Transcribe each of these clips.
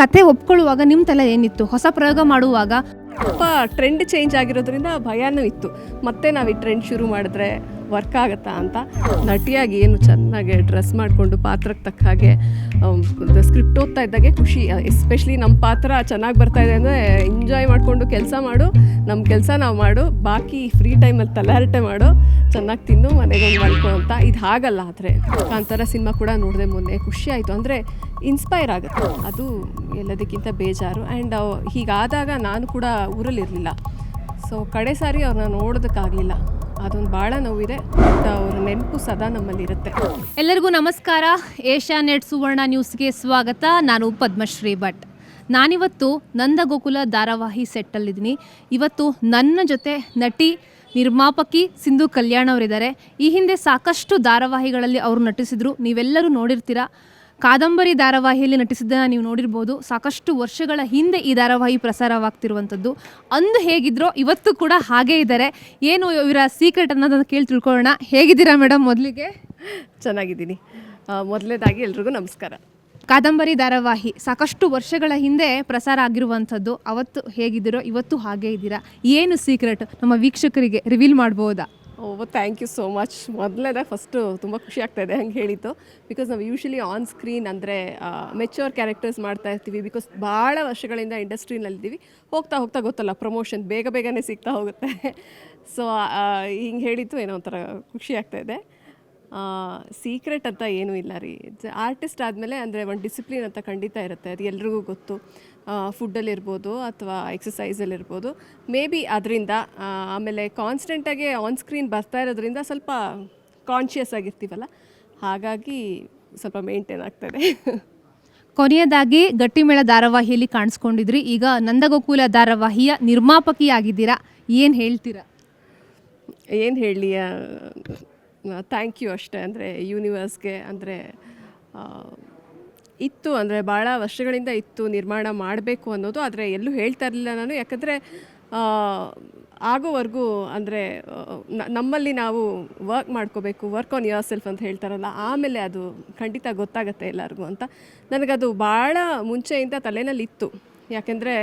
ಕತೆ ಒಪ್ಕೊಳ್ಳುವಾಗ ನಿಮ್ಮ ತಲೆ ಏನಿತ್ತು? ಹೊಸ ಪ್ರಯೋಗ ಮಾಡುವಾಗ ಸ್ವಲ್ಪ ಟ್ರೆಂಡ್ ಚೇಂಜ್ ಆಗಿರೋದ್ರಿಂದ ಭಯನೂ ಇತ್ತು. ಮತ್ತೆ ನಾವು ಈ ಟ್ರೆಂಡ್ ಶುರು ಮಾಡಿದ್ರೆ ವರ್ಕ್ ಆಗುತ್ತಾ ಅಂತ. ನಟಿಯಾಗಿ ಏನು ಚೆನ್ನಾಗಿ ಡ್ರೆಸ್ ಮಾಡಿಕೊಂಡು ಪಾತ್ರಕ್ಕೆ ತಕ್ಕ ಹಾಗೆ ಸ್ಕ್ರಿಪ್ಟ್ ಓದ್ತಾ ಇದ್ದಾಗೆ ಖುಷಿ. ಎಸ್ಪೆಷಲಿ ನಮ್ಮ ಪಾತ್ರ ಚೆನ್ನಾಗಿ ಬರ್ತಾಯಿದೆ ಅಂದರೆ ಎಂಜಾಯ್ ಮಾಡಿಕೊಂಡು ಕೆಲಸ ಮಾಡು, ನಮ್ಮ ಕೆಲಸ ನಾವು ಮಾಡು, ಬಾಕಿ ಫ್ರೀ ಟೈಮಲ್ಲಿ ತಲೆಹರಟೆ ಮಾಡು, ಚೆನ್ನಾಗಿ ತಿನ್ನು, ಮನೆಗೆ ಹೋಗಿ ಮಾಡ್ಕೊ ಅಂತ. ಇದು ಹಾಗಲ್ಲ. ಆದರೆ ಕಾಂತಾರ ಸಿನಿಮಾ ಕೂಡ ನೋಡಿದೆ ಮೊನ್ನೆ, ಖುಷಿ ಆಯಿತು. ಅಂದರೆ ಇನ್ಸ್ಪೈರ್ ಆಗುತ್ತೆ, ಅದು ಎಲ್ಲದಕ್ಕಿಂತ ಬೇಜಾರು. ಆ್ಯಂಡ್ ಹೀಗಾದಾಗ ನಾನು ಕೂಡ ಊರಲ್ಲಿರಲಿಲ್ಲ, ಸೊ ಕಡೆ ಸಾರಿ ಅವ್ರನ್ನ ನೋಡೋದಕ್ಕಾಗಲಿಲ್ಲ. ಅದೊಂದು ಭಾಳ ನೋವಿದೆ. ಅವ್ರ ನೆನಪು ಸದಾ ನಮ್ಮಲ್ಲಿರುತ್ತೆ. ಎಲ್ಲರಿಗೂ ನಮಸ್ಕಾರ. ಏಷ್ಯಾನೆಟ್ ಸುವರ್ಣ ನ್ಯೂಸ್ಗೆ ಸ್ವಾಗತ. ನಾನು ಪದ್ಮಶ್ರೀ ಭಟ್. ನಾನಿವತ್ತು ನಂದಗೋಕುಲ ಧಾರಾವಾಹಿ ಸೆಟ್ಟಲ್ಲಿದ್ದೀನಿ. ಇವತ್ತು ನನ್ನ ಜೊತೆ ನಟಿ ನಿರ್ಮಾಪಕಿ ಸಿಂಧು ಕಲ್ಯಾಣ್ ಅವರಿದ್ದಾರೆ. ಈ ಹಿಂದೆ ಸಾಕಷ್ಟು ಧಾರಾವಾಹಿಗಳಲ್ಲಿ ಅವರು ನಟಿಸಿದರು, ನೀವೆಲ್ಲರೂ ನೋಡಿರ್ತೀರ. ಕಾದಂಬರಿ ಧಾರಾವಾಹಿಯಲ್ಲಿ ನಟಿಸಿದ್ದನ್ನು ನೀವು ನೋಡಿರ್ಬೋದು. ಸಾಕಷ್ಟು ವರ್ಷಗಳ ಹಿಂದೆ ಈ ಧಾರಾವಾಹಿ ಪ್ರಸಾರವಾಗ್ತಿರುವಂಥದ್ದು. ಅಂದು ಹೇಗಿದ್ರೋ ಇವತ್ತು ಕೂಡ ಹಾಗೇ ಇದ್ದಾರೆ. ಏನು ಇವರ ಸೀಕ್ರೆಟ್ ಅನ್ನೋದನ್ನು ಕೇಳಿ ತಿಳ್ಕೊಳ್ಳೋಣ. ಹೇಗಿದ್ದೀರಾ ಮೇಡಮ್? ಮೊದಲಿಗೆ ಚೆನ್ನಾಗಿದ್ದೀನಿ. ಮೊದಲನೇದಾಗಿ ಎಲ್ರಿಗೂ ನಮಸ್ಕಾರ. ಕಾದಂಬರಿ ಧಾರಾವಾಹಿ ಸಾಕಷ್ಟು ವರ್ಷಗಳ ಹಿಂದೆ ಪ್ರಸಾರ ಆಗಿರುವಂಥದ್ದು. ಅವತ್ತು ಹೇಗಿದ್ದೀರೋ ಇವತ್ತು ಹಾಗೇ ಇದ್ದೀರಾ. ಏನು ಸೀಕ್ರೆಟ್ ನಮ್ಮ ವೀಕ್ಷಕರಿಗೆ ರಿವೀಲ್ ಮಾಡ್ಬೋದಾ? Thank you so much. ಮೊದಲನೇದಾಗ ಫಸ್ಟು ತುಂಬ ಖುಷಿ ಆಗ್ತಾಯಿದೆ ಹಂಗೆ ಹೇಳಿದ್ದು. ಬಿಕಾಸ್ ನಾವು ಯೂಶ್ವಲಿ ಆನ್ ಸ್ಕ್ರೀನ್ ಅಂದರೆ ಮೆಚ್ಯೂರ್ ಕ್ಯಾರೆಕ್ಟರ್ಸ್ ಮಾಡ್ತಾ ಇರ್ತೀವಿ. ಬಿಕಾಸ್ ಭಾಳ ವರ್ಷಗಳಿಂದ ಇಂಡಸ್ಟ್ರಿನಲ್ಲಿದ್ದೀವಿ. ಹೋಗ್ತಾ ಹೋಗ್ತಾ ಗೊತ್ತಲ್ಲ, ಪ್ರಮೋಷನ್ ಬೇಗನೆ ಸಿಗ್ತಾ ಹೋಗುತ್ತೆ. ಸೊ ಹಿಂಗೆ ಹೇಳಿದ್ದು ಏನೋ ಒಂಥರ ಖುಷಿ ಆಗ್ತಾಯಿದೆ. ಸೀಕ್ರೆಟ್ ಅಂತ ಏನೂ ಇಲ್ಲ ರೀ. ಆರ್ಟಿಸ್ಟ್ ಆದಮೇಲೆ ಅಂದರೆ ಒಂದು ಡಿಸಿಪ್ಲಿನ್ ಅಂತ ಖಂಡಿತ ಇರುತ್ತೆ, ಅದು ಎಲ್ರಿಗೂ ಗೊತ್ತು. ಫುಡ್ಡಲ್ಲಿರ್ಬೋದು ಅಥವಾ ಎಕ್ಸಸೈಸಲ್ಲಿರ್ಬೋದು, ಮೇ ಬಿ ಅದರಿಂದ. ಆಮೇಲೆ ಕಾನ್ಸ್ಟೆಂಟಾಗಿ ಆನ್ ಸ್ಕ್ರೀನ್ ಬರ್ತಾ ಇರೋದ್ರಿಂದ ಸ್ವಲ್ಪ ಕಾನ್ಷಿಯಸ್ ಆಗಿರ್ತೀವಲ್ಲ, ಹಾಗಾಗಿ ಸ್ವಲ್ಪ ಮೇಂಟೈನ್ ಆಗ್ತದೆ. ಕೊನೆಯದಾಗಿ ಗಟ್ಟಿಮೇಳ ಧಾರಾವಾಹಿಯಲ್ಲಿ ಕಾಣಿಸ್ಕೊಂಡಿದ್ರಿ. ಈಗ ನಂದಗೋಕುಲ ಧಾರಾವಾಹಿಯ ನಿರ್ಮಾಪಕಿ ಆಗಿದ್ದೀರಾ. ಏನು ಹೇಳ್ತೀರಾ? ಏನು ಹೇಳಲಿ, ಥ್ಯಾಂಕ್ ಯು ಅಷ್ಟೇ. ಅಂದರೆ ಯೂನಿವರ್ಸ್ಗೆ ಅಂದರೆ ಇತ್ತು, ಅಂದರೆ ಭಾಳ ವರ್ಷಗಳಿಂದ ಇತ್ತು ನಿರ್ಮಾಣ ಮಾಡಬೇಕು ಅನ್ನೋದು. ಆದರೆ ಎಲ್ಲೂ ಹೇಳ್ತಾ ಇರಲಿಲ್ಲ ನಾನು, ಯಾಕಂದರೆ ಆಗೋವರೆಗೂ ಅಂದರೆ ನಮ್ಮಲ್ಲಿ ನಾವು ವರ್ಕ್ ಮಾಡ್ಕೋಬೇಕು, ವರ್ಕ್ ಆನ್ ಯುವರ್ ಸೆಲ್ಫ್ ಅಂತ ಹೇಳ್ತಾರಲ್ಲ, ಆಮೇಲೆ ಅದು ಖಂಡಿತ ಗೊತ್ತಾಗುತ್ತೆ ಎಲ್ಲರಿಗೂ ಅಂತ. ನನಗದು ಭಾಳ ಮುಂಚೆಯಿಂದ ತಲೆನಲ್ಲಿತ್ತು. ಯಾಕೆಂದರೆ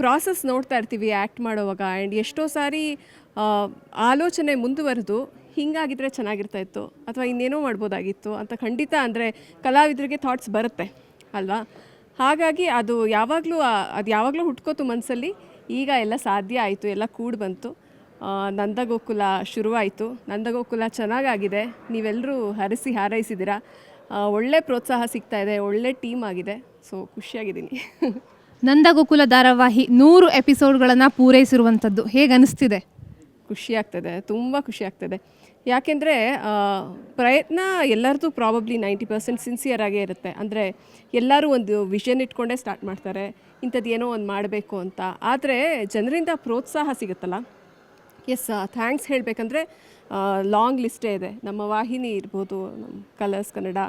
ಪ್ರಾಸೆಸ್ ನೋಡ್ತಾ ಇರ್ತೀವಿ ಆ್ಯಕ್ಟ್ ಮಾಡೋವಾಗ. ಆ್ಯಂಡ್ ಎಷ್ಟೋ ಸಾರಿ ಆಲೋಚನೆ ಮುಂದುವರೆದು ಹೀಗಾಗಿದ್ರೆ ಚೆನ್ನಾಗಿರ್ತಾಯಿತ್ತು ಅಥವಾ ಇನ್ನೇನೋ ಮಾಡ್ಬೋದಾಗಿತ್ತು ಅಂತ ಖಂಡಿತ ಅಂದರೆ ಕಲಾವಿದರಿಗೆ ಥಾಟ್ಸ್ ಬರುತ್ತೆ ಅಲ್ವಾ. ಹಾಗಾಗಿ ಅದು ಯಾವಾಗಲೂ ಹುಟ್ಕೋತು ಮನಸ್ಸಲ್ಲಿ. ಈಗ ಎಲ್ಲ ಸಾಧ್ಯ ಆಯಿತು, ಎಲ್ಲ ಕೂಡಿ ಬಂತು. ನಂದಗೋಕುಲ ಶುರುವಾಯಿತು. ನಂದಗೋಕುಲ ಚೆನ್ನಾಗಾಗಿದೆ. ನೀವೆಲ್ಲರೂ ಹರಿಸಿ ಹಾರೈಸಿದ್ದೀರಾ. ಒಳ್ಳೆ ಪ್ರೋತ್ಸಾಹ ಸಿಗ್ತಾ ಇದೆ, ಒಳ್ಳೆ ಟೀಮ್ ಆಗಿದೆ. ಸೊ ಖುಷಿಯಾಗಿದ್ದೀನಿ. ನಂದಗೋಕುಲ ಧಾರಾವಾಹಿ 100 ಎಪಿಸೋಡ್ಗಳನ್ನು ಪೂರೈಸಿರುವಂಥದ್ದು ಹೇಗೆ ಅನಿಸ್ತಿದೆ? ಖುಷಿ ಆಗ್ತದೆ, ತುಂಬ ಖುಷಿ ಆಗ್ತದೆ. ಯಾಕೆಂದರೆ ಪ್ರಯತ್ನ ಎಲ್ಲರದ್ದು ಪ್ರಾಬಬ್ಲಿ 90% ಸಿನ್ಸಿಯರ್ ಆಗೇ ಇರುತ್ತೆ. ಅಂದರೆ ಎಲ್ಲರೂ ಒಂದು ವಿಷನ್ ಇಟ್ಕೊಂಡೇ ಸ್ಟಾರ್ಟ್ ಮಾಡ್ತಾರೆ, ಇಂಥದ್ದು ಏನೋ ಒಂದು ಮಾಡಬೇಕು ಅಂತ. ಆದರೆ ಜನರಿಂದ ಪ್ರೋತ್ಸಾಹ ಸಿಗುತ್ತಲ್ಲ, ಎಸ್ ಥ್ಯಾಂಕ್ಸ್ ಹೇಳಬೇಕಂದ್ರೆ ಲಾಂಗ್ ಲಿಸ್ಟೇ ಇದೆ. ನಮ್ಮ ವಾಹಿನಿ ಇರ್ಬೋದು, ನಮ್ಮ ಕಲರ್ಸ್ ಕನ್ನಡ,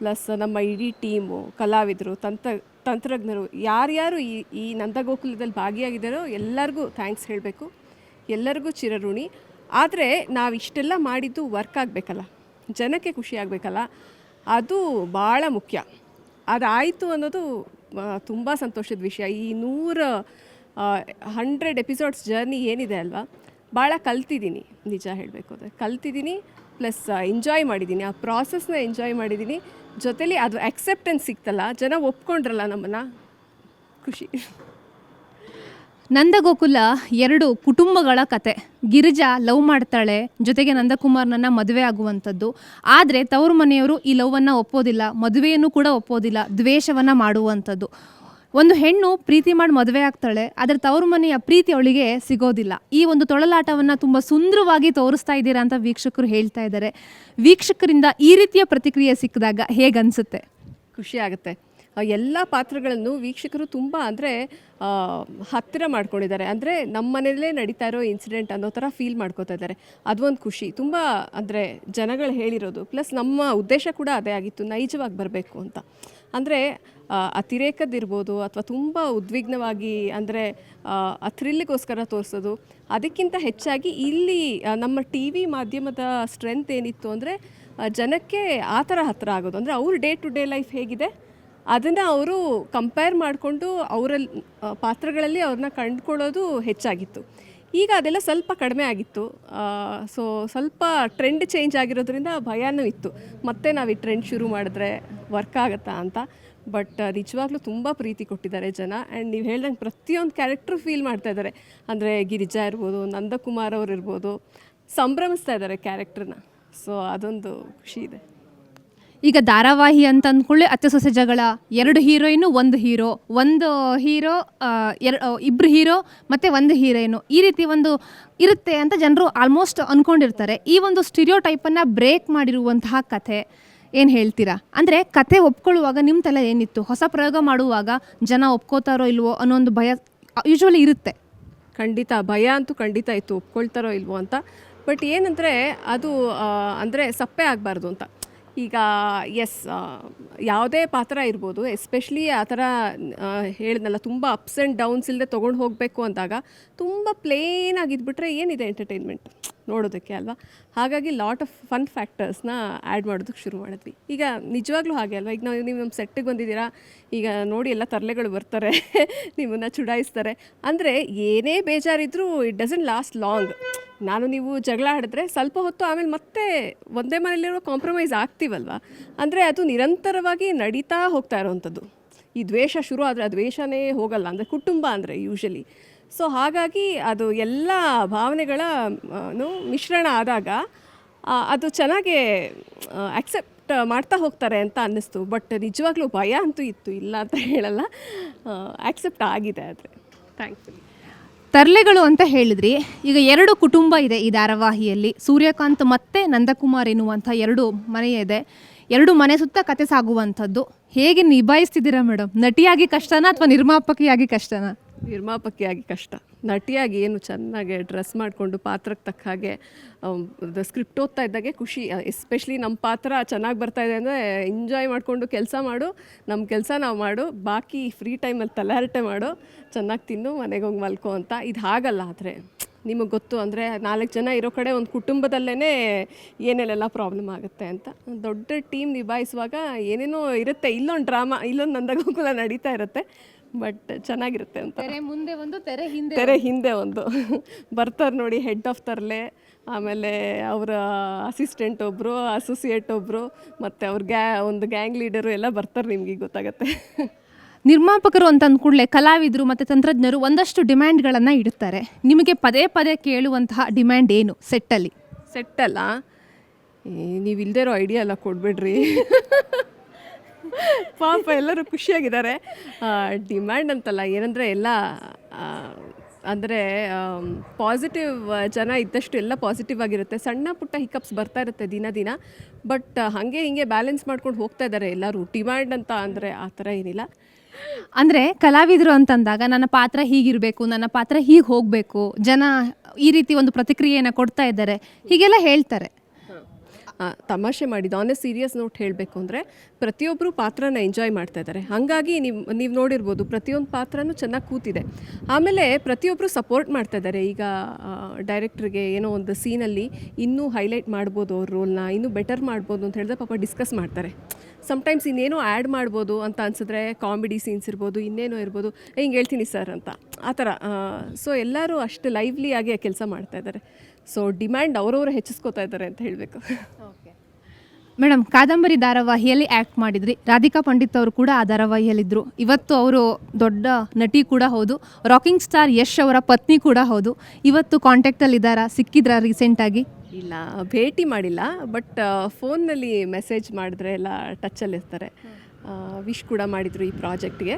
ಪ್ಲಸ್ ನಮ್ಮ ಇಡೀ ಟೀಮು, ಕಲಾವಿದರು, ತಂತ್ರಜ್ಞರು, ಯಾರ್ಯಾರು ಈ ನಂದಗೋಕುಲದಲ್ಲಿ ಭಾಗಿಯಾಗಿದ್ದಾರೋ ಎಲ್ಲರಿಗೂ ಥ್ಯಾಂಕ್ಸ್ ಹೇಳಬೇಕು. ಎಲ್ಲರಿಗೂ ಚಿರಋಣಿ. ಆದರೆ ನಾವು ಇಷ್ಟೆಲ್ಲ ಮಾಡಿದ್ದು ವರ್ಕ್ ಆಗಬೇಕಲ್ಲ, ಜನಕ್ಕೆ ಖುಷಿ ಆಗಬೇಕಲ್ಲ, ಅದು ಭಾಳ ಮುಖ್ಯ. ಅದಾಯಿತು ಅನ್ನೋದು ತುಂಬ ಸಂತೋಷದ ವಿಷಯ. ಈ 100 ಎಪಿಸೋಡ್ಸ್ ಜರ್ನಿ ಏನಿದೆ ಅಲ್ವಾ, ಭಾಳ ಕಲ್ತಿದ್ದೀನಿ. ನಿಜ ಹೇಳಬೇಕು ಅಂದರೆ ಕಲ್ತಿದ್ದೀನಿ, ಪ್ಲಸ್ ಎಂಜಾಯ್ ಮಾಡಿದ್ದೀನಿ. ಆ ಪ್ರಾಸೆಸ್ನ ಎಂಜಾಯ್ ಮಾಡಿದ್ದೀನಿ. ಜೊತೆಲಿ ಅದು ಅಕ್ಸೆಪ್ಟೆನ್ಸ್ ಸಿಕ್ತಲ್ಲ, ಜನ ಒಪ್ಕೊಂಡ್ರಲ್ಲ ನಮ್ಮನ್ನು, ಖುಷಿ. ನಂದಗೋಕುಲ 2 ಕುಟುಂಬಗಳ ಕತೆ. ಗಿರಿಜಾ ಲವ್ ಮಾಡ್ತಾಳೆ, ಜೊತೆಗೆ ನಂದಕುಮಾರ್ನನ್ನು ಮದುವೆ ಆಗುವಂಥದ್ದು. ಆದರೆ ತವರು ಮನೆಯವರು ಈ ಲವ್ವನ್ನು ಒಪ್ಪೋದಿಲ್ಲ, ಮದುವೆಯನ್ನು ಕೂಡ ಒಪ್ಪೋದಿಲ್ಲ, ದ್ವೇಷವನ್ನು ಮಾಡುವಂಥದ್ದು. ಒಂದು ಹೆಣ್ಣು ಪ್ರೀತಿ ಮಾಡಿ ಮದುವೆ ಆಗ್ತಾಳೆ, ಆದರೆ ತವರು ಮನೆಯ ಪ್ರೀತಿ ಅವಳಿಗೆ ಸಿಗೋದಿಲ್ಲ. ಈ ಒಂದು ತೊಳಲಾಟವನ್ನು ತುಂಬ ಸುಂದರವಾಗಿ ತೋರಿಸ್ತಾ ಇದ್ದೀರಾ ಅಂತ ವೀಕ್ಷಕರು ಹೇಳ್ತಾ ಇದ್ದಾರೆ. ವೀಕ್ಷಕರಿಂದ ಈ ರೀತಿಯ ಪ್ರತಿಕ್ರಿಯೆ ಸಿಕ್ಕಿದಾಗ ಹೇಗನ್ಸುತ್ತೆ? ಖುಷಿ ಆಗುತ್ತೆ. ಎಲ್ಲ ಪಾತ್ರಗಳನ್ನು ವೀಕ್ಷಕರು ತುಂಬ ಅಂದರೆ ಹತ್ತಿರ ಮಾಡ್ಕೊಂಡಿದ್ದಾರೆ. ಅಂದರೆ ನಮ್ಮ ಮನೆಯಲ್ಲೇ ನಡೀತಾ ಇರೋ ಇನ್ಸಿಡೆಂಟ್ ಅನ್ನೋ ಥರ ಫೀಲ್ ಮಾಡ್ಕೋತಾ ಇದ್ದಾರೆ. ಅದೊಂದು ಖುಷಿ. ತುಂಬ ಅಂದರೆ ಜನಗಳು ಹೇಳಿರೋದು, ಪ್ಲಸ್ ನಮ್ಮ ಉದ್ದೇಶ ಕೂಡ ಅದೇ ಆಗಿತ್ತು, ನೈಜವಾಗಿ ಬರಬೇಕು ಅಂತ. ಅಂದರೆ ಅತಿರೇಕದಿರ್ಬೋದು ಅಥವಾ ತುಂಬ ಉದ್ವಿಗ್ನವಾಗಿ ಅಂದರೆ ಆ ಥ್ರಿಲ್ಲಿಗೋಸ್ಕರ ತೋರಿಸೋದು, ಅದಕ್ಕಿಂತ ಹೆಚ್ಚಾಗಿ ಇಲ್ಲಿ ನಮ್ಮ ಟಿ ವಿ ಮಾಧ್ಯಮದ ಸ್ಟ್ರೆಂತ್ ಏನಿತ್ತು ಅಂದರೆ ಜನಕ್ಕೆ ಆ ಥರ ಹತ್ತಿರ ಆಗೋದು. ಅಂದರೆ ಅವ್ರ ಡೇ ಟು ಡೇ ಲೈಫ್ ಹೇಗಿದೆ ಅದನ್ನು ಅವರು ಕಂಪೇರ್ ಮಾಡಿಕೊಂಡು ಅವರಲ್ಲಿ ಪಾತ್ರಗಳಲ್ಲಿ ಅವ್ರನ್ನ ಕಂಡುಕೊಳ್ಳೋದು ಹೆಚ್ಚಾಗಿತ್ತು. ಈಗ ಅದೆಲ್ಲ ಸ್ವಲ್ಪ ಕಡಿಮೆ ಆಗಿತ್ತು. ಸೊ ಸ್ವಲ್ಪ ಟ್ರೆಂಡ್ ಚೇಂಜ್ ಆಗಿರೋದ್ರಿಂದ ಭಯನೂ ಇತ್ತು, ಮತ್ತೆ ನಾವು ಈ ಟ್ರೆಂಡ್ ಶುರು ಮಾಡಿದ್ರೆ ವರ್ಕ್ ಆಗುತ್ತಾ ಅಂತ. ಬಟ್ ನಿಜವಾಗ್ಲೂ ತುಂಬ ಪ್ರೀತಿ ಕೊಟ್ಟಿದ್ದಾರೆ ಜನ. ಆ್ಯಂಡ್ ನೀವು ಹೇಳ್ದಂಗೆ ಪ್ರತಿಯೊಂದು ಕ್ಯಾರೆಕ್ಟ್ರು ಫೀಲ್ ಮಾಡ್ತಾ ಇದ್ದಾರೆ. ಅಂದರೆ ಗಿರಿಜಾ ಇರ್ಬೋದು, ನಂದಕುಮಾರ್ ಅವ್ರು ಇರ್ಬೋದು, ಸಂಭ್ರಮಿಸ್ತಾ ಇದ್ದಾರೆ ಕ್ಯಾರೆಕ್ಟ್ರನ್ನ. ಸೊ ಅದೊಂದು ಖುಷಿ ಇದೆ. ಈಗ ಧಾರಾವಾಹಿ ಅಂತ ಅಂದ್ಕೊಳ್ಳಿ ಅತ್ತೆ ಸೊಸೆ ಜಗಳ, 2 ಹೀರೋಯಿನು 1 ಹೀರೋ, 1 ಹೀರೋ 2 ಹೀರೋ ಮತ್ತು 1 ಹೀರೋಯಿನು, ಈ ರೀತಿ ಒಂದು ಇರುತ್ತೆ ಅಂತ ಜನರು ಆಲ್ಮೋಸ್ಟ್ ಅಂದ್ಕೊಂಡಿರ್ತಾರೆ. ಈ ಒಂದು ಸ್ಟಿರಿಯೋ ಟೈಪನ್ನು ಬ್ರೇಕ್ ಮಾಡಿರುವಂತಹ ಕಥೆ ಏನು ಹೇಳ್ತೀರಾ? ಅಂದರೆ ಕಥೆ ಒಪ್ಕೊಳ್ಳುವಾಗ ನಿಮ್ಮ ತಲೆ ಏನಿತ್ತು? ಹೊಸ ಪ್ರಯೋಗ ಮಾಡುವಾಗ ಜನ ಒಪ್ಕೋತಾರೋ ಇಲ್ವೋ ಅನ್ನೋ ಒಂದು ಭಯ ಯೂಶ್ವಲಿ ಇರುತ್ತೆ. ಖಂಡಿತ ಭಯ ಅಂತೂ ಖಂಡಿತ ಇತ್ತು, ಒಪ್ಕೊಳ್ತಾರೋ ಇಲ್ವೋ ಅಂತ. ಬಟ್ ಏನಂದರೆ ಅದು ಅಂದರೆ ಸಪ್ಪೆ ಆಗಬಾರ್ದು ಅಂತ. ಈಗ ಯಾವುದೇ ಪಾತ್ರ ಇರ್ಬೋದು, ಎಸ್ಪೆಷಲಿ ಆ ಥರ ಹೇಳಿದ್ನಲ್ಲ, ತುಂಬ ಅಪ್ಸ್ ಆ್ಯಂಡ್ ಡೌನ್ಸ್ ಇಲ್ಲದೆ ತೊಗೊಂಡು ಹೋಗಬೇಕು ಅಂದಾಗ ತುಂಬ ಪ್ಲೇನ್ ಆಗಿದ್ಬಿಟ್ರೆ ಏನಿದೆ ಎಂಟರ್ಟೈನ್ಮೆಂಟ್ ನೋಡೋದಕ್ಕೆ ಅಲ್ವಾ? ಹಾಗಾಗಿ ಲಾಟ್ ಆಫ್ ಫನ್ ಫ್ಯಾಕ್ಟರ್ಸ್ನ ಆ್ಯಡ್ ಮಾಡೋದಕ್ಕೆ ಶುರು ಮಾಡಿದ್ವಿ. ಈಗ ನಿಜವಾಗ್ಲೂ ಹಾಗೆ ಅಲ್ವಾ? ಈಗ ನೀವು ನಮ್ಮ ಸೆಟ್ಟಿಗೆ ಬಂದಿದ್ದೀರಾ, ಈಗ ನೋಡಿ ಎಲ್ಲ ತರಲೆಗಳು ಬರ್ತಾರೆ, ನಿಮ್ಮನ್ನು ಚುಡಾಯಿಸ್ತಾರೆ. ಅಂದರೆ ಏನೇ ಬೇಜಾರಿದ್ರೂ ಇಟ್ ಡಸಂಟ್ ಲಾಸ್ಟ್ ಲಾಂಗ್. ನಾನು ನೀವು ಜಗಳ ಆಡಿದ್ರೆ ಸ್ವಲ್ಪ ಹೊತ್ತು ಆಮೇಲೆ ಮತ್ತೆ ಒಂದೇ ಮನೇಲಿರೋ ಕಾಂಪ್ರಮೈಸ್ ಆಗ್ತೀವಲ್ವ. ಅಂದರೆ ಅದು ನಿರಂತರವಾಗಿ ನಡೀತಾ ಹೋಗ್ತಾ ಇರೋವಂಥದ್ದು. ಈ ದ್ವೇಷ ಶುರು ಆದರೆ ಆ ದ್ವೇಷನೇ ಹೋಗಲ್ಲ, ಅಂದರೆ ಕುಟುಂಬ ಅಂದರೆ ಯೂಶಲಿ. ಸೊ ಹಾಗಾಗಿ ಅದು ಎಲ್ಲ ಭಾವನೆಗಳ ಮಿಶ್ರಣ ಆದಾಗ ಅದು ಚೆನ್ನಾಗಿ ಆಕ್ಸೆಪ್ಟ್ ಮಾಡ್ತಾ ಹೋಗ್ತಾರೆ ಅಂತ ಅನ್ನಿಸ್ತು. ಬಟ್ ನಿಜವಾಗ್ಲೂ ಭಯ ಅಂತೂ ಇತ್ತು, ಇಲ್ಲ ಅಂತ ಹೇಳಲ್ಲ. ಆಕ್ಸೆಪ್ಟ್ ಆಗಿದೆ ಆದರೆ ಥ್ಯಾಂಕ್ಫುಲಿ. ತರ್ಲೆಗಳು ಅಂತ ಹೇಳಿದ್ರಿ. ಈಗ 2 ಕುಟುಂಬ ಇದೆ ಈ ಧಾರಾವಾಹಿಯಲ್ಲಿ. ಸೂರ್ಯಕಾಂತ್ ಮತ್ತು ನಂದಕುಮಾರ್ ಎನ್ನುವಂಥ 2 ಮನೆ ಇದೆ. 2 ಮನೆ ಸುತ್ತ ಕತೆ ಸಾಗುವಂಥದ್ದು. ಹೇಗೆ ನಿಭಾಯಿಸ್ತಿದ್ದೀರಾ ಮೇಡಮ್? ನಟಿಯಾಗಿ ಕಷ್ಟನಾ ಅಥವಾ ನಿರ್ಮಾಪಕಿಯಾಗಿ ಕಷ್ಟನಾ? ನಿರ್ಮಾಪಕಿಯಾಗಿ ಕಷ್ಟ. ನಟಿಯಾಗಿ ಏನು ಚೆನ್ನಾಗಿ ಡ್ರೆಸ್ ಮಾಡಿಕೊಂಡು ಪಾತ್ರಕ್ಕೆ ತಕ್ಕ ಹಾಗೆ ಸ್ಕ್ರಿಪ್ಟ್ ಓದ್ತಾ ಇದ್ದಾಗೆ ಖುಷಿ. ಎಸ್ಪೆಷಲಿ ನಮ್ಮ ಪಾತ್ರ ಚೆನ್ನಾಗಿ ಬರ್ತಾಯಿದೆ ಅಂದರೆ ಎಂಜಾಯ್ ಮಾಡಿಕೊಂಡು ಕೆಲಸ ಮಾಡು, ನಮ್ಮ ಕೆಲಸ ನಾವು ಮಾಡು, ಬಾಕಿ ಫ್ರೀ ಟೈಮಲ್ಲಿ ತಲೆಹರಟೆ ಮಾಡು, ಚೆನ್ನಾಗಿ ತಿನ್ನು, ಮನೆಗೆ ಹೋಗಿ ಮಲ್ಕೋ ಅಂತ. ಇದು ಹಾಗಲ್ಲ. ಆದರೆ ನಿಮಗೆ ಗೊತ್ತು, ಅಂದರೆ 4 ಜನ ಇರೋ ಕಡೆ ಒಂದು ಕುಟುಂಬದಲ್ಲೇ ಏನೆಲ್ಲ ಪ್ರಾಬ್ಲಮ್ ಆಗುತ್ತೆ ಅಂತ. ದೊಡ್ಡ ಟೀಮ್ ನಿಭಾಯಿಸುವಾಗ ಏನೇನೋ ಇರುತ್ತೆ. ಇಲ್ಲೊಂದು ಡ್ರಾಮಾ, ಇಲ್ಲೊಂದು ನಂದಗೋಕುಲ ನಡೀತಾ ಇರುತ್ತೆ. ಬಟ್ ಚೆನ್ನಾಗಿರುತ್ತೆ ಅಂತ. ಮುಂದೆ ಒಂದು ತೆರೆ ಹಿಂದೆ ಒಂದು ಬರ್ತಾರೆ ನೋಡಿ, ಹೆಡ್ ಆಫ್ ತರಲೆ, ಆಮೇಲೆ ಅವರ ಅಸಿಸ್ಟೆಂಟ್ ಒಬ್ಬರು, ಅಸೋಸಿಯೇಟ್ ಒಬ್ಬರು, ಮತ್ತು ಅವ್ರ ಒಂದು ಗ್ಯಾಂಗ್ ಲೀಡರು ಎಲ್ಲ ಬರ್ತಾರೆ, ನಿಮಗೆ ಗೊತ್ತಾಗತ್ತೆ. ನಿರ್ಮಾಪಕರು ಅಂತ ಅಂದ್ಕೂಡಲೇ ಕಲಾವಿದರು ಮತ್ತು ತಂತ್ರಜ್ಞರು ಒಂದಷ್ಟು ಡಿಮ್ಯಾಂಡ್ಗಳನ್ನು ಇಡುತ್ತಾರೆ. ನಿಮಗೆ ಪದೇ ಪದೇ ಕೇಳುವಂತಹ ಡಿಮ್ಯಾಂಡ್ ಏನು ಸೆಟ್ಟಲ್ಲಿ? ಸೆಟ್ಟಲ್ಲ, ನೀವು ಇಲ್ಲದೇ ಇರೋ ಐಡಿಯಾ ಎಲ್ಲ ಕೊಡಬೇಡ್ರಿ. ಪಾಪ ಎಲ್ಲರೂ ಖುಷಿಯಾಗಿದ್ದಾರೆ. ಡಿಮ್ಯಾಂಡ್ ಅಂತಲ್ಲ, ಏನಂದರೆ ಎಲ್ಲ ಅಂದರೆ ಪಾಸಿಟಿವ್ ಜನ ಇದ್ದಷ್ಟು ಎಲ್ಲ ಪಾಸಿಟಿವ್ ಆಗಿರುತ್ತೆ. ಸಣ್ಣ ಪುಟ್ಟ ಹಿಕಪ್ಸ್ ಬರ್ತಾ ಇರುತ್ತೆ ದಿನ. ಬಟ್ ಹಾಗೆ ಹಿಂಗೆ ಬ್ಯಾಲೆನ್ಸ್ ಮಾಡ್ಕೊಂಡು ಹೋಗ್ತಾ ಇದ್ದಾರೆ ಎಲ್ಲರೂ. ಡಿಮ್ಯಾಂಡ್ ಅಂತ ಅಂದರೆ ಆ ಥರ ಏನಿಲ್ಲ. ಅಂದರೆ ಕಲಾವಿದರು ಅಂತಂದಾಗ ನನ್ನ ಪಾತ್ರ ಹೀಗಿರಬೇಕು, ನನ್ನ ಪಾತ್ರ ಹೀಗೆ ಹೋಗಬೇಕು, ಜನ ಈ ರೀತಿ ಒಂದು ಪ್ರತಿಕ್ರಿಯೆಯನ್ನು ಕೊಡ್ತಾ ಇದ್ದಾರೆ, ಹೀಗೆಲ್ಲ ಹೇಳ್ತಾರೆ. ತಮಾಷೆ ಮಾಡಿದ್ದು, ಆನ್ ಎ ಸೀರಿಯಸ್ ನೋಟ್ ಹೇಳಬೇಕು ಅಂದರೆ ಪ್ರತಿಯೊಬ್ಬರು ಪಾತ್ರನ ಎಂಜಾಯ್ ಮಾಡ್ತಾ ಇದ್ದಾರೆ. ಹಾಗಾಗಿ ನೀವು ನೋಡಿರ್ಬೋದು, ಪ್ರತಿಯೊಂದು ಪಾತ್ರನೂ ಚೆನ್ನಾಗಿ ಕೂತಿದೆ. ಆಮೇಲೆ ಪ್ರತಿಯೊಬ್ಬರು ಸಪೋರ್ಟ್ ಮಾಡ್ತಾ ಇದ್ದಾರೆ. ಈಗ ಡೈರೆಕ್ಟ್ರಿಗೆ ಏನೋ ಒಂದು ಸೀನಲ್ಲಿ ಇನ್ನೂ ಹೈಲೈಟ್ ಮಾಡ್ಬೋದು, ಅವ್ರ ರೋಲ್ನ ಇನ್ನೂ ಬೆಟರ್ ಮಾಡ್ಬೋದು ಅಂತ ಹೇಳಿದ್ರೆ ಪಾಪ ಡಿಸ್ಕಸ್ ಮಾಡ್ತಾರೆ. ಸಮ್ಟೈಮ್ಸ್ ಇನ್ನೇನೋ ಆ್ಯಡ್ ಮಾಡ್ಬೋದು ಅಂತ ಅನಿಸಿದ್ರೆ, ಕಾಮಿಡಿ ಸೀನ್ಸ್ ಇರ್ಬೋದು, ಇನ್ನೇನೋ ಇರ್ಬೋದು, ಹಿಂಗೆ ಹೇಳ್ತೀನಿ ಸರ್ ಅಂತ ಆ ಥರ. ಸೊ ಎಲ್ಲರೂ ಅಷ್ಟು ಲೈವ್ಲಿ ಆಗಿ ಕೆಲಸ ಮಾಡ್ತಾ ಇದ್ದಾರೆ. ಸೊ ಡಿಮ್ಯಾಂಡ್ ಅವರವರು ಹೆಚ್ಚಿಸ್ಕೋತಾ ಇದ್ದಾರೆ ಅಂತ ಹೇಳಬೇಕು. ಮೇಡಮ್, ಕಾದಂಬರಿ ಧಾರಾವಾಹಿಯಲ್ಲಿ ಆ್ಯಕ್ಟ್ ಮಾಡಿದ್ರಿ. ರಾಧಿಕಾ ಪಂಡಿತ್ ಅವರು ಕೂಡ ಆ ಧಾರಾವಾಹಿಯಲ್ಲಿದ್ದರು. ಇವತ್ತು ಅವರು ದೊಡ್ಡ ನಟಿ ಕೂಡ ಹೌದು, ರಾಕಿಂಗ್ ಸ್ಟಾರ್ ಯಶ್ ಅವರ ಪತ್ನಿ ಕೂಡ ಹೌದು. ಇವತ್ತು ಕಾಂಟ್ಯಾಕ್ಟಲ್ಲಿದ್ದಾರಾ? ಸಿಕ್ಕಿದ್ರಾ ರೀಸೆಂಟಾಗಿ? ಇಲ್ಲ, ಭೇಟಿ ಮಾಡಿಲ್ಲ. ಬಟ್ ಫೋನ್ನಲ್ಲಿ ಮೆಸೇಜ್ ಮಾಡಿದ್ರೆ ಎಲ್ಲ ಟಚ್ಚಲ್ಲಿರ್ತಾರೆ. ವಿಶ್ ಕೂಡ ಮಾಡಿದರು ಈ ಪ್ರಾಜೆಕ್ಟ್ಗೆ.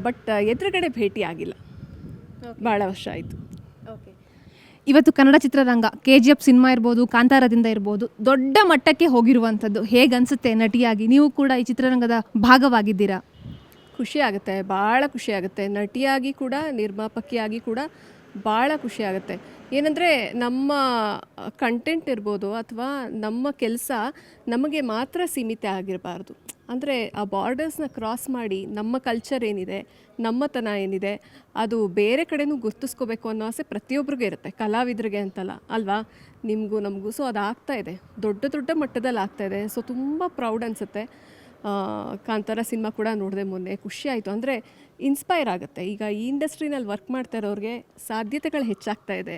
ಬಟ್ ಎದುರುಗಡೆ ಭೇಟಿ ಆಗಿಲ್ಲ, ಭಾಳ ವರ್ಷ ಆಯಿತು. ಇವತ್ತು ಕನ್ನಡ ಚಿತ್ರರಂಗ KGF ಸಿನಿಮಾ ಇರ್ಬೋದು, ಕಾಂತಾರದಿಂದ ಇರ್ಬೋದು, ದೊಡ್ಡ ಮಟ್ಟಕ್ಕೆ ಹೋಗಿರುವಂಥದ್ದು. ಹೇಗೆ ಅನಿಸುತ್ತೆ ನಟಿಯಾಗಿ? ನೀವು ಕೂಡ ಈ ಚಿತ್ರರಂಗದ ಭಾಗವಾಗಿದ್ದೀರಾ. ಖುಷಿ ಆಗುತ್ತೆ, ಭಾಳ ಖುಷಿ ಆಗುತ್ತೆ. ನಟಿಯಾಗಿ ಕೂಡ, ನಿರ್ಮಾಪಕಿಯಾಗಿ ಕೂಡ ಭಾಳ ಖುಷಿ ಆಗುತ್ತೆ. ಏನಂದರೆ ನಮ್ಮ ಕಂಟೆಂಟ್ ಇರ್ಬೋದು ಅಥವಾ ನಮ್ಮ ಕೆಲಸ ನಮಗೆ ಮಾತ್ರ ಸೀಮಿತ ಆಗಿರಬಾರ್ದು. ಅಂದರೆ ಆ ಬಾರ್ಡರ್ಸ್ನ ಕ್ರಾಸ್ ಮಾಡಿ ನಮ್ಮ ಕಲ್ಚರ್ ಏನಿದೆ, ನಮ್ಮತನ ಏನಿದೆ, ಅದು ಬೇರೆ ಕಡೆನೂ ಗುರ್ತಿಸ್ಕೋಬೇಕು ಅನ್ನೋ ಆಸೆ ಪ್ರತಿಯೊಬ್ಬರಿಗೂ ಇರುತ್ತೆ, ಕಲಾವಿದರಿಗೆ ಅಂತಲ್ಲ ಅಲ್ವಾ? ನಿಮಗೂ ನಮಗೂ. ಸೊ ಅದು ಆಗ್ತಾಯಿದೆ, ದೊಡ್ಡ ಮಟ್ಟದಲ್ಲಿ ಆಗ್ತಾಯಿದೆ. ಸೊ ತುಂಬ ಪ್ರೌಡ್ ಅನಿಸುತ್ತೆ. ಕಾಂತಾರ ಸಿನಿಮಾ ಕೂಡ ನೋಡಿದೆ ಮೊನ್ನೆ, ಖುಷಿ ಆಯಿತು. ಅಂದರೆ ಇನ್ಸ್ಪೈರ್ ಆಗುತ್ತೆ. ಈಗ ಈ ಇಂಡಸ್ಟ್ರಿನಲ್ಲಿ ವರ್ಕ್ ಮಾಡ್ತಾ ಇರೋರಿಗೆ ಸಾಧ್ಯತೆಗಳು ಹೆಚ್ಚಾಗ್ತಾ ಇದೆ,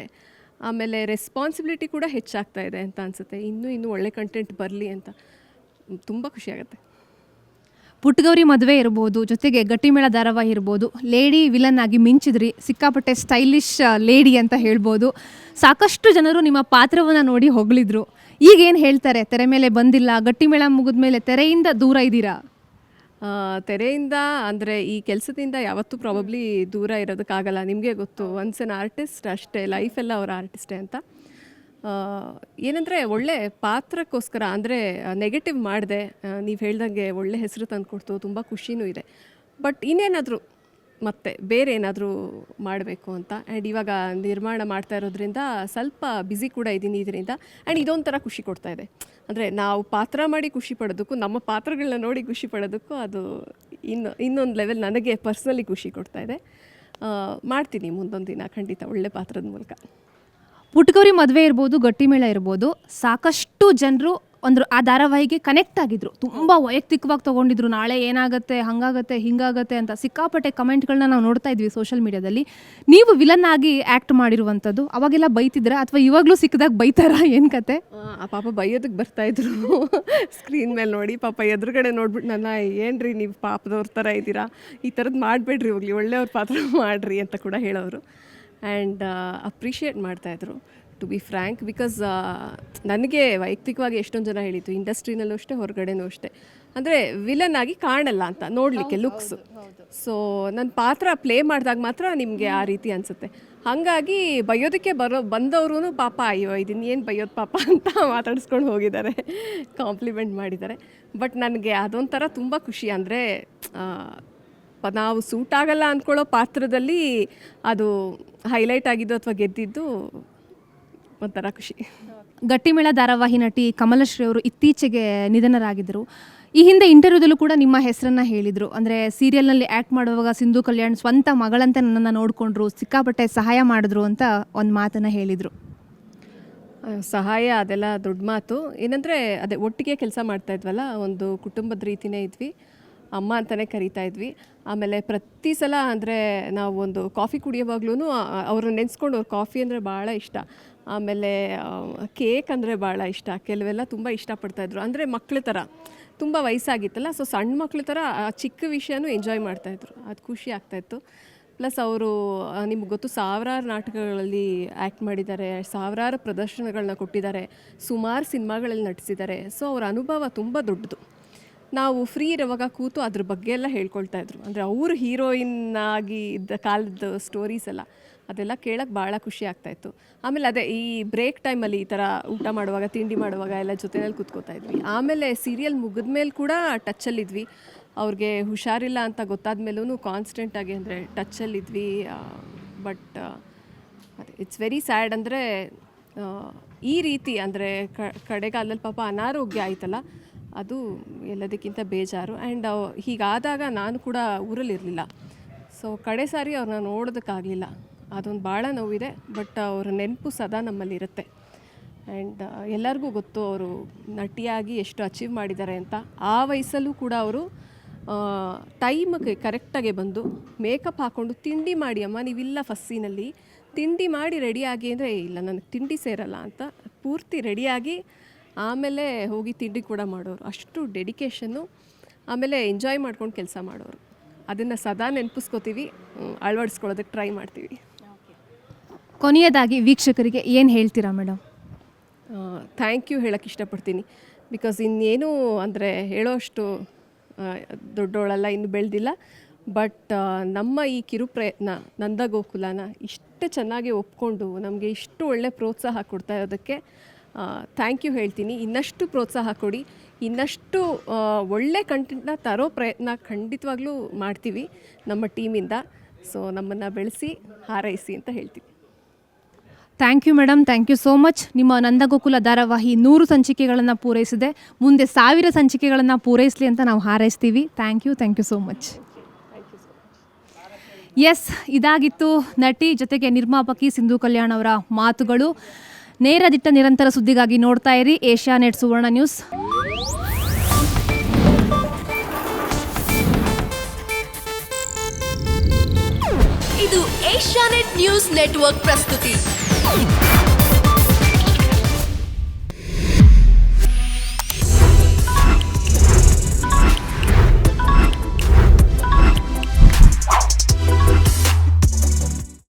ಆಮೇಲೆ ರೆಸ್ಪಾನ್ಸಿಬಿಲಿಟಿ ಕೂಡ ಹೆಚ್ಚಾಗ್ತಾ ಇದೆ ಅಂತ ಅನಿಸುತ್ತೆ. ಇನ್ನೂ ಒಳ್ಳೆ ಕಂಟೆಂಟ್ ಬರಲಿ ಅಂತ ತುಂಬ ಖುಷಿಯಾಗುತ್ತೆ. ಪುಟ್ಟಗೌರಿ ಮದುವೆ ಇರ್ಬೋದು, ಜೊತೆಗೆ ಗಟ್ಟಿಮೇಳ ಧಾರಾವಾಹಿ ಇರ್ಬೋದು, ಲೇಡಿ ವಿಲನ್ ಆಗಿ ಮಿಂಚಿದ್ರಿ, ಸಿಕ್ಕಾಪಟ್ಟೆ ಸ್ಟೈಲಿಶ್ ಲೇಡಿ ಅಂತ ಹೇಳ್ಬೋದು. ಸಾಕಷ್ಟು ಜನರು ನಿಮ್ಮ ಪಾತ್ರವನ್ನು ನೋಡಿ ಹೊಗಳಿದ್ರು. ಈಗೇನು ಹೇಳ್ತಾರೆ? ತೆರೆ ಮೇಲೆ ಬಂದಿಲ್ಲ, ಗಟ್ಟಿಮೇಳ ಮುಗಿದ ಮೇಲೆ ತೆರೆಯಿಂದ ದೂರ ಇದ್ದೀರಾ? ತೆರೆಯಿಂದ ಅಂದರೆ ಈ ಕೆಲಸದಿಂದ ಯಾವತ್ತೂ ಪ್ರಾಬಬ್ಲಿ ದೂರ ಇರೋದಕ್ಕಾಗಲ್ಲ. ನಿಮಗೆ ಗೊತ್ತು, ಒನ್ಸ್ ಎನ್ ಆರ್ಟಿಸ್ಟ್ ಅಷ್ಟೇ, ಲೈಫೆಲ್ಲ ಅವರ ಆರ್ಟಿಸ್ಟೇ ಅಂತ. ಏನಂದರೆ ಒಳ್ಳೆ ಪಾತ್ರಕ್ಕೋಸ್ಕರ ಅಂದರೆ ನೆಗೆಟಿವ್ ಮಾಡಿದೆ, ನೀವು ಹೇಳ್ದಂಗೆ ಒಳ್ಳೆ ಹೆಸರು ತಂದುಕೊಡ್ತು, ತುಂಬ ಖುಷಿನೂ ಇದೆ. ಬಟ್ ಇನ್ನೇನಾದರೂ ಮತ್ತೆ ಬೇರೆ ಏನಾದರೂ ಮಾಡಬೇಕು ಅಂತ. ಆ್ಯಂಡ್ ಇವಾಗ ನಿರ್ಮಾಣ ಮಾಡ್ತಾ ಇರೋದ್ರಿಂದ ಸ್ವಲ್ಪ ಬ್ಯುಸಿ ಕೂಡ ಇದ್ದೀನಿ ಇದರಿಂದ. ಆ್ಯಂಡ್ ಇದೊಂಥರ ಖುಷಿ ಕೊಡ್ತಾ ಇದೆ. ಅಂದರೆ ನಾವು ಪಾತ್ರ ಮಾಡಿ ಖುಷಿ ಪಡೋದಕ್ಕೂ ನಮ್ಮ ಪಾತ್ರಗಳನ್ನ ನೋಡಿ ಖುಷಿ ಪಡೋದಕ್ಕೂ ಅದು ಇನ್ನೊಂದು ಲೆವೆಲ್ ನನಗೆ ಪರ್ಸ್ನಲಿ ಖುಷಿ ಕೊಡ್ತಾ ಇದೆ. ಮಾಡ್ತೀನಿ ಮುಂದೊಂದು ದಿನ ಖಂಡಿತ ಒಳ್ಳೆ ಪಾತ್ರದ ಮೂಲಕ. ಪುಟ್ಟಗೌರಿ ಮದುವೆ ಇರ್ಬೋದು, ಗಟ್ಟಿಮೇಳ ಇರ್ಬೋದು, ಸಾಕಷ್ಟು ಜನರು ಆ ಧಾರಾವಾಹಿಗೆ ಕನೆಕ್ಟ್ ಆಗಿದ್ರು, ತುಂಬ ವೈಯಕ್ತಿಕವಾಗಿ ತೊಗೊಂಡಿದ್ರು. ನಾಳೆ ಏನಾಗುತ್ತೆ, ಹಾಗಾಗತ್ತೆ, ಹಿಂಗಾಗತ್ತೆ ಅಂತ ಸಿಕ್ಕಾಪಟ್ಟೆ ಕಮೆಂಟ್ಗಳನ್ನ ನಾವು ನೋಡ್ತಾ ಇದ್ವಿ ಸೋಷಿಯಲ್ ಮೀಡಿಯಾದಲ್ಲಿ. ನೀವು ವಿಲನ್ ಆಗಿ ಆ್ಯಕ್ಟ್ ಮಾಡಿರುವಂಥದ್ದು, ಅವಾಗೆಲ್ಲ ಬೈತಿದ್ರ ಅಥವಾ ಇವಾಗಲೂ ಸಿಕ್ಕಿದಾಗ ಬೈತಾರಾ? ಏನು ಕತೆ? ಪಾಪ ಬೈಯೋದಕ್ಕೆ ಬರ್ತಾಯಿದ್ರು ಸ್ಕ್ರೀನ್ ಮೇಲೆ ನೋಡಿ. ಪಾಪ ಎದುರುಗಡೆ ನೋಡ್ಬಿಟ್ಟು ನನ್ನ ಏನ್ರಿ ನೀವು ಪಾಪದವ್ರ ಥರ ಇದ್ದೀರಾ, ಈ ಥರದ್ದು ಮಾಡಬೇಡ್ರಿ, ಹೋಗಲಿ ಒಳ್ಳೆಯವ್ರ ಪಾತ್ರ ಮಾಡಿರಿ ಅಂತ ಕೂಡ ಹೇಳೋರು. ಆ್ಯಂಡ್ ಅಪ್ರಿಷಿಯೇಟ್ ಮಾಡ್ತಾಯಿದ್ರು, ಟು ಬಿ ಫ್ರ್ಯಾಂಕ್. ಬಿಕಾಸ್ ನನಗೆ ವೈಯಕ್ತಿಕವಾಗಿ ಎಷ್ಟೊಂದು ಜನ ಹೇಳಿತ್ತು, ಇಂಡಸ್ಟ್ರಿನಲ್ಲೂ ಅಷ್ಟೇ, ಹೊರಗಡೆನೂ ಅಷ್ಟೇ, ಅಂದರೆ ವಿಲನ್ ಆಗಿ ಕಾಣಲ್ಲ ಅಂತ ನೋಡಲಿಕ್ಕೆ ಲುಕ್ಸು. ಸೊ ನನ್ನ ಪಾತ್ರ ಪ್ಲೇ ಮಾಡಿದಾಗ ಮಾತ್ರ ನಿಮಗೆ ಆ ರೀತಿ ಅನಿಸುತ್ತೆ. ಹಾಗಾಗಿ ಬೈಯೋದಕ್ಕೆ ಬಂದವರು ಪಾಪ ಅಯ್ಯೋ ಇದನ್ನು ಏನು ಬೈಯೋದು ಪಾಪ ಅಂತ ಮಾತಾಡಿಸ್ಕೊಂಡು ಹೋಗಿದ್ದಾರೆ, ಕಾಂಪ್ಲಿಮೆಂಟ್ ಮಾಡಿದ್ದಾರೆ. ಬಟ್ ನನಗೆ ಅದೊಂಥರ ತುಂಬ ಖುಷಿ. ಅಂದರೆ ನಾವು ಸೂಟ್ ಆಗಲ್ಲ ಅಂದ್ಕೊಳ್ಳೋ ಪಾತ್ರದಲ್ಲಿ ಅದು ಹೈಲೈಟ್ ಆಗಿದ್ದು ಅಥವಾ ಗೆದ್ದಿದ್ದು ಒಂಥರ ಖುಷಿ. ಗಟ್ಟಿಮೇಳ ಧಾರಾವಾಹಿ ನಟಿ ಕಮಲಶ್ರೀ ಅವರು ಇತ್ತೀಚೆಗೆ ನಿಧನರಾಗಿದ್ದರು. ಈ ಹಿಂದೆ ಇಂಟರ್ವ್ಯೂದಲ್ಲೂ ಕೂಡ ನಿಮ್ಮ ಹೆಸರನ್ನು ಹೇಳಿದರು. ಅಂದರೆ ಸೀರಿಯಲ್ನಲ್ಲಿ ಆ್ಯಕ್ಟ್ ಮಾಡುವಾಗ ಸಿಂಧು ಕಲ್ಯಾಣ್ ಸ್ವಂತ ಮಗಳಂತೆ ನನ್ನನ್ನು ನೋಡಿಕೊಂಡ್ರು, ಸಿಕ್ಕಾಪಟ್ಟೆ ಸಹಾಯ ಮಾಡಿದ್ರು ಅಂತ ಒಂದು ಮಾತನ್ನು ಹೇಳಿದರು. ಸಹಾಯ ಅದೆಲ್ಲ ದೊಡ್ಡ ಮಾತು. ಏನಂದರೆ ಅದೇ ಒಟ್ಟಿಗೆ ಕೆಲಸ ಮಾಡ್ತಾಯಿದ್ವಲ್ಲ, ಒಂದು ಕುಟುಂಬದ ರೀತಿಯೇ ಇದ್ವಿ, ಅಮ್ಮ ಅಂತಲೇ ಕರಿತಾ ಇದ್ವಿ. ಆಮೇಲೆ ಪ್ರತಿ ಸಲ ಅಂದರೆ ನಾವು ಒಂದು ಕಾಫಿ ಕುಡಿಯೋವಾಗ್ಲೂ ಅವ್ರನ್ನ ನೆನೆಸ್ಕೊಂಡು, ಅವ್ರ ಕಾಫಿ ಅಂದರೆ ಭಾಳ ಇಷ್ಟ. ಆಮೇಲೆ ಕೇಕ್ ಅಂದರೆ ಭಾಳ ಇಷ್ಟ. ಕೆಲವೆಲ್ಲ ತುಂಬ ಇಷ್ಟಪಡ್ತಾಯಿದ್ರು. ಅಂದರೆ ಮಕ್ಳ ಥರ, ತುಂಬ ವಯಸ್ಸಾಗಿತ್ತಲ್ಲ, ಸೊ ಸಣ್ಣ ಮಕ್ಳ ಥರ ಆ ಚಿಕ್ಕ ವಿಷಯನೂ ಎಂಜಾಯ್ ಮಾಡ್ತಾಯಿದ್ರು. ಅದು ಖುಷಿ ಆಗ್ತಾಯಿತ್ತು. ಪ್ಲಸ್ ಅವರು ನಿಮ್ಗೆ ಗೊತ್ತು, ಸಾವಿರಾರು ನಾಟಕಗಳಲ್ಲಿ ಆ್ಯಕ್ಟ್ ಮಾಡಿದ್ದಾರೆ, ಸಾವಿರಾರು ಪ್ರದರ್ಶನಗಳನ್ನ ಕೊಟ್ಟಿದ್ದಾರೆ, ಸುಮಾರು ಸಿನಿಮಾಗಳಲ್ಲಿ ನಟಿಸಿದ್ದಾರೆ. ಸೊ ಅವರ ಅನುಭವ ತುಂಬ ದೊಡ್ಡದು. ನಾವು ಫ್ರೀ ಇರುವಾಗ ಕೂತು ಅದ್ರ ಬಗ್ಗೆ ಎಲ್ಲ ಹೇಳ್ಕೊಳ್ತಾ ಇದ್ರು. ಅಂದರೆ ಅವರು ಹೀರೋಯಿನ್ ಆಗಿ ಇದ್ದ ಕಾಲದ ಸ್ಟೋರೀಸ್ ಎಲ್ಲ ಅದೆಲ್ಲ ಕೇಳೋಕ್ಕೆ ಭಾಳ ಖುಷಿ ಆಗ್ತಾಯಿತ್ತು. ಆಮೇಲೆ ಅದೇ ಈ ಬ್ರೇಕ್ ಟೈಮಲ್ಲಿ ಈ ಥರ ಊಟ ಮಾಡುವಾಗ, ತಿಂಡಿ ಮಾಡುವಾಗ ಎಲ್ಲ ಜೊತೆಯಲ್ಲಿ ಕೂತ್ಕೋತಾ ಇದ್ವಿ. ಆಮೇಲೆ ಸೀರಿಯಲ್ ಮುಗಿದ ಮೇಲೆ ಕೂಡ ಟಚ್ಚಲ್ಲಿದ್ವಿ. ಅವ್ರಿಗೆ ಹುಷಾರಿಲ್ಲ ಅಂತ ಗೊತ್ತಾದ ಮೇಲೂ ಕಾನ್ಸ್ಟೆಂಟಾಗಿ ಅಂದರೆ ಟಚ್ಚಲ್ಲಿದ್ವಿ. But it's very sad. ಅಂದರೆ ಈ ರೀತಿ ಅಂದರೆ ಕಡೆಗಾಲದಲ್ಲಿ ಪಾಪ ಅನಾರೋಗ್ಯ ಆಯ್ತಲ್ಲ, ಅದು ಎಲ್ಲದಕ್ಕಿಂತ ಬೇಜಾರು. ಆ್ಯಂಡ್ ಹೀಗಾದಾಗ ನಾನು ಕೂಡ ಊರಲ್ಲಿರಲಿಲ್ಲ. ಸೊ ಕಡೆ ಸಾರಿ ಅವ್ರನ್ನ ನೋಡೋದಕ್ಕಾಗಲಿಲ್ಲ. ಅದೊಂದು ಭಾಳ ನೋವಿದೆ. ಬಟ್ ಅವ್ರ ನೆನಪು ಸದಾ ನಮ್ಮಲ್ಲಿರುತ್ತೆ. ಆ್ಯಂಡ್ ಎಲ್ಲರಿಗೂ ಗೊತ್ತು ಅವರು ನಟಿಯಾಗಿ ಎಷ್ಟು ಅಚೀವ್ ಮಾಡಿದ್ದಾರೆ ಅಂತ. ಆ ವಯಸ್ಸಲ್ಲೂ ಕೂಡ ಅವರು ಟೈಮಿಗೆ ಕರೆಕ್ಟಾಗೆ ಬಂದು ಮೇಕಪ್ ಹಾಕ್ಕೊಂಡು ತಿಂಡಿ ಮಾಡಿ, ಅಮ್ಮ ನೀವಿಲ್ಲ ಫಸ್ಟ್ ಸೀನಲ್ಲಿ ತಿಂಡಿ ಮಾಡಿ ರೆಡಿಯಾಗಿ ಅಂದರೆ, ಇಲ್ಲ ನನಗೆ ತಿಂಡಿ ಸೇರಲ್ಲ ಅಂತ ಪೂರ್ತಿ ರೆಡಿಯಾಗಿ ಆಮೇಲೆ ಹೋಗಿ ತಿಂಡಿ ಕೂಡ ಮಾಡೋರು. ಅಷ್ಟು ಡೆಡಿಕೇಶನ್ನು, ಆಮೇಲೆ ಎಂಜಾಯ್ ಮಾಡ್ಕೊಂಡು ಕೆಲಸ ಮಾಡೋರು. ಅದನ್ನು ಸದಾ ನೆನಪಿಸ್ಕೋತೀವಿ, ಅಳವಡಿಸ್ಕೊಳ್ಳೋದಕ್ಕೆ ಟ್ರೈ ಮಾಡ್ತೀವಿ. ಕೊನೆಯದಾಗಿ ವೀಕ್ಷಕರಿಗೆ ಏನು ಹೇಳ್ತೀರಾ ಮೇಡಮ್? ಥ್ಯಾಂಕ್ ಯು ಹೇಳೋಕ್ಕೆ ಇಷ್ಟಪಡ್ತೀನಿ. ಬಿಕಾಸ್ ಇನ್ನೇನು ಅಂದರೆ ಹೇಳೋಷ್ಟು ದೊಡ್ಡೋಳಲ್ಲ, ಇನ್ನು ಬೆಳೆದಿಲ್ಲ. ಬಟ್ ನಮ್ಮ ಈ ಕಿರು ಪ್ರಯತ್ನ ನಂದಗೋಕುಲನ ಇಷ್ಟು ಚೆನ್ನಾಗಿ ಒಪ್ಕೊಂಡು ನಮಗೆ ಇಷ್ಟು ಒಳ್ಳೆ ಪ್ರೋತ್ಸಾಹ ಕೊಡ್ತಾ ಇರೋದಕ್ಕೆ ಥ್ಯಾಂಕ್ ಯು ಹೇಳ್ತೀನಿ. ಇನ್ನಷ್ಟು ಪ್ರೋತ್ಸಾಹ ಕೊಡಿ, ಇನ್ನಷ್ಟು ಒಳ್ಳೆ ಕಂಟೆಂಟ್ನ ತರೋ ಪ್ರಯತ್ನ ಖಂಡಿತವಾಗ್ಲೂ ಮಾಡ್ತೀವಿ ನಮ್ಮ ಟೀಮಿಂದ. ಸೊ ನಮ್ಮನ್ನು ಬೆಳೆಸಿ ಹಾರೈಸಿ ಅಂತ ಹೇಳ್ತೀವಿ. Thank you madam, thank you so much. ನಿಮ್ಮ ನಂದಗೋಕುಲ ಧಾರಾವಾಹಿ 100 ಸಂಚಿಕೆಗಳನ್ನು ಪೂರೈಸಿದೆ, ಮುಂದೆ 1000 ಸಂಚಿಕೆಗಳನ್ನು ಪೂರೈಸಲಿ ಅಂತ ನಾವು ಹಾರೈಸ್ತೀವಿ. Thank you so much. Yes, ಇದಾಗಿತ್ತು ನಟಿ ಜೊತೆಗೆ ನಿರ್ಮಾಪಕಿ ಸಿಂಧು ಕಲ್ಯಾಣ್ ಅವರ ಮಾತುಗಳು. ನೇರ ದಿಟ್ಟ ನಿರಂತರ ಸುದ್ದಿಗಾಗಿ ನೋಡ್ತಾ ಇರಿ ಏಷ್ಯಾನೆಟ್ ಸುವರ್ಣ ನ್ಯೂಸ್. ಇದು ಏಷ್ಯಾನೆಟ್ ನ್ಯೂಸ್ ನೆಟ್ವರ್ಕ್ ಪ್ರಸ್ತುತಿ.